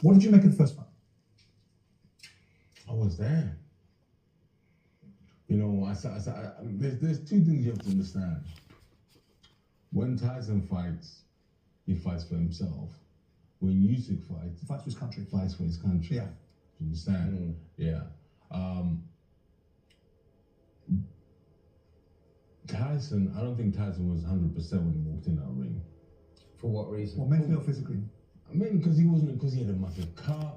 What did you make of the first fight? I was there. You know, there's two things you have to understand. When Tyson fights, he fights for himself. When Usyk fights, He fights for his country. Fights for his country. Yeah. Do you understand? Yeah. Tyson, I don't think Tyson was 100% when he walked in that ring. For what reason? Well, mentally or physically? I mean, because he had a massive car.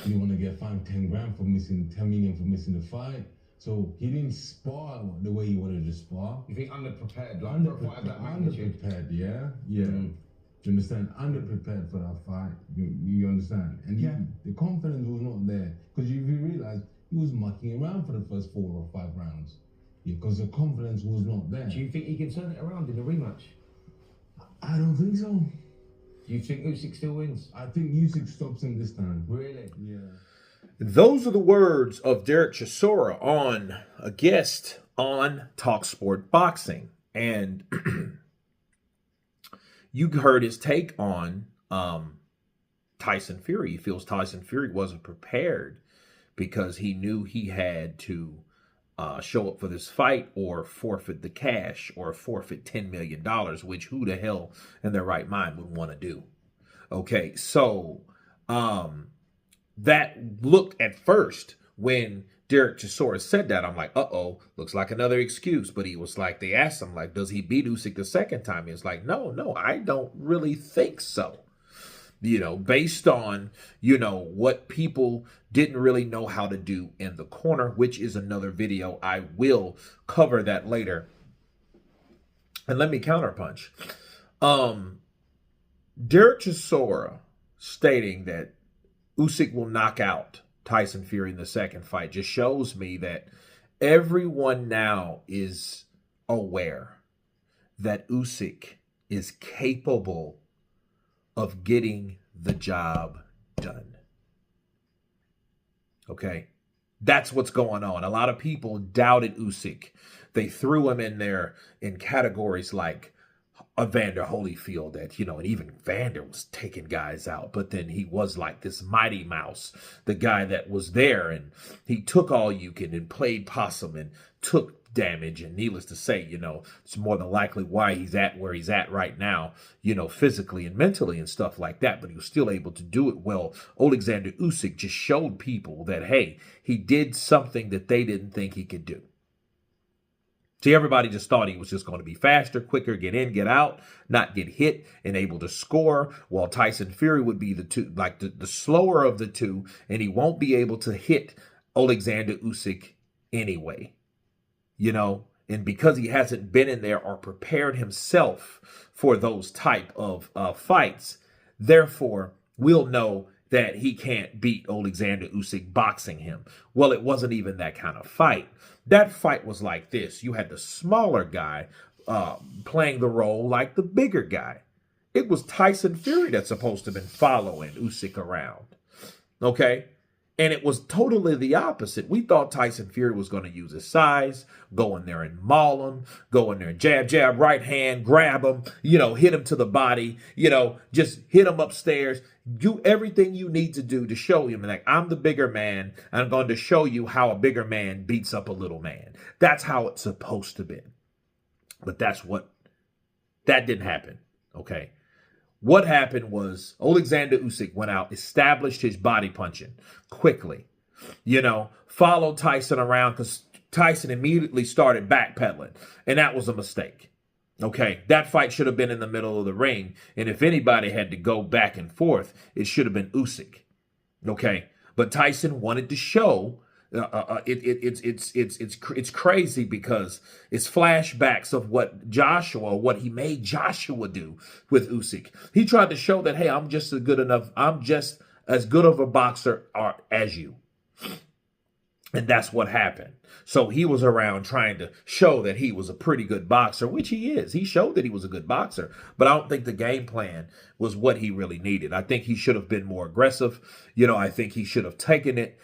He didn't want to get fined 10 grand for missing, 10 million for missing the fight. So he didn't spar the way he wanted to spar. You think underprepared? Like underprepared, yeah. Do you understand? Underprepared for that fight. You understand? And the confidence was not there. Because if you realize, he was mucking around for the first 4 or 5 rounds. Yeah, because the confidence was not there. Do you think he can turn it around in the rematch? I don't think so. Do you think Usyk still wins? I think Usyk stops him this time. Really? Yeah. Those are the words of Derek Chisora, on a guest on TalkSport Boxing. And you heard his take on Tyson Fury. He feels Tyson Fury wasn't prepared because he knew he had to show up for this fight or forfeit the cash or forfeit $10 million, which who the hell in their right mind would want to do? Okay, so that looked at first when Derek Chisora said that, I'm like, uh-oh, looks like another excuse. But he was like, they asked him, like, does he beat Usyk the second time? He was like, no, I don't really think so. You know, based on, you know, what people didn't really know how to do in the corner, which is another video. I will cover that later. And let me counterpunch. Derek Chisora stating that Usyk will knock out Tyson Fury in the second fight just shows me that everyone now is aware that Usyk is capable of getting the job done. Okay? That's what's going on. A lot of people doubted Usyk. They threw him in there in categories like Evander Holyfield, that, you know, and even Vander was taking guys out. But then he was like this mighty mouse, the guy that was there, and he took all you can and played possum and took damage. And needless to say, you know, it's more than likely why he's at where he's at right now, you know, physically and mentally and stuff like that. But he was still able to do it well. Alexander Usyk just showed people that, hey, he did something that they didn't think he could do. See, everybody just thought he was just going to be faster, quicker, get in, get out, not get hit, and able to score, while Tyson Fury would be the slower of the two, and he won't be able to hit Alexander Usyk anyway. You know, and because he hasn't been in there or prepared himself for those type of fights, therefore, we'll know that he can't beat Alexander Usyk boxing him. Well, it wasn't even that kind of fight. That fight was like this. You had the smaller guy playing the role like the bigger guy. It was Tyson Fury that's supposed to have been following Usyk around. Okay? And it was totally the opposite. We thought Tyson Fury was going to use his size, go in there and maul him, go in there and jab, jab, right hand, grab him, you know, hit him to the body, you know, just hit him upstairs. Do everything you need to do to show him, like, I'm the bigger man. I'm going to show you how a bigger man beats up a little man. That's how it's supposed to be. But that didn't happen, okay? What happened was Alexander Usyk went out, established his body punching quickly, you know, followed Tyson around because Tyson immediately started backpedaling, and that was a mistake. Okay, that fight should have been in the middle of the ring, and if anybody had to go back and forth, it should have been Usyk. Okay, but Tyson wanted to show. It's crazy because it's flashbacks of what he made Joshua do with Usyk. He tried to show that, hey, I'm just as good of a boxer as you. And that's what happened. So he was around trying to show that he was a pretty good boxer, which he is. He showed that he was a good boxer, but I don't think the game plan was what he really needed. I think he should have been more aggressive. You know, I think he should have taken it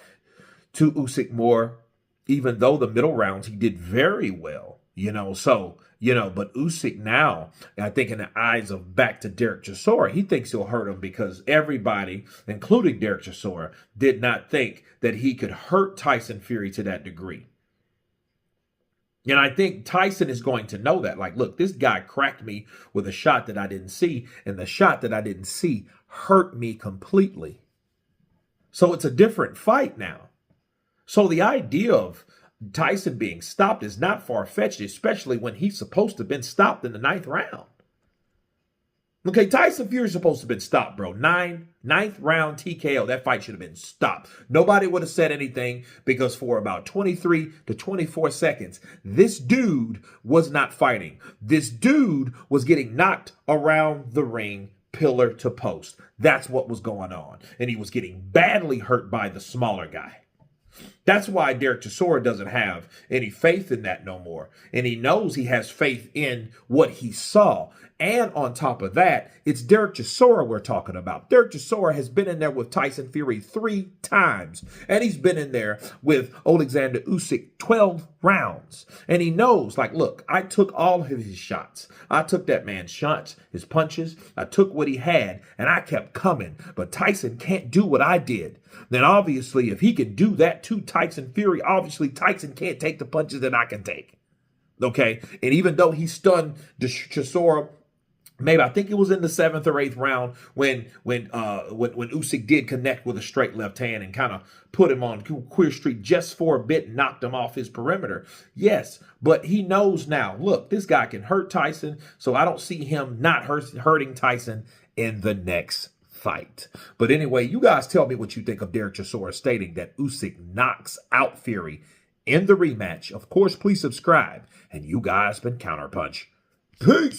to Usyk more, even though the middle rounds he did very well, you know. So But Usyk now, I think in the eyes of back to Derek Chisora, he thinks he'll hurt him because everybody, including Derek Chisora, did not think that he could hurt Tyson Fury to that degree. And I think Tyson is going to know that. Like, look, this guy cracked me with a shot that I didn't see, and the shot that I didn't see hurt me completely. So it's a different fight now. So the idea of Tyson being stopped is not far-fetched, especially when he's supposed to have been stopped in the 9th round. Okay, Tyson Fury's supposed to have been stopped, bro. 9th round TKO. That fight should have been stopped. Nobody would have said anything because for about 23 to 24 seconds, this dude was not fighting. This dude was getting knocked around the ring, pillar to post. That's what was going on. And he was getting badly hurt by the smaller guy. That's why Derek Chisora doesn't have any faith in that no more. And he knows he has faith in what he saw. And on top of that, it's Derek Chisora we're talking about. Derek Chisora has been in there with Tyson Fury 3 times. And he's been in there with Alexander Usyk 12 rounds. And he knows, like, look, I took all of his shots. I took that man's shots, his punches. I took what he had, and I kept coming. But Tyson can't do what I did. Then obviously, if he can do that to Tyson Fury, obviously Tyson can't take the punches that I can take. Okay? And even though he stunned Chisora, maybe I think it was in the 7th or 8th round when Usyk did connect with a straight left hand and kind of put him on Queer Street just for a bit, knocked him off his perimeter. Yes, but he knows now, look, this guy can hurt Tyson, so I don't see him not hurting Tyson in the next fight. But anyway, you guys tell me what you think of Derek Chisora stating that Usyk knocks out Fury in the rematch. Of course, please subscribe. And you guys been Counterpunch. Peace.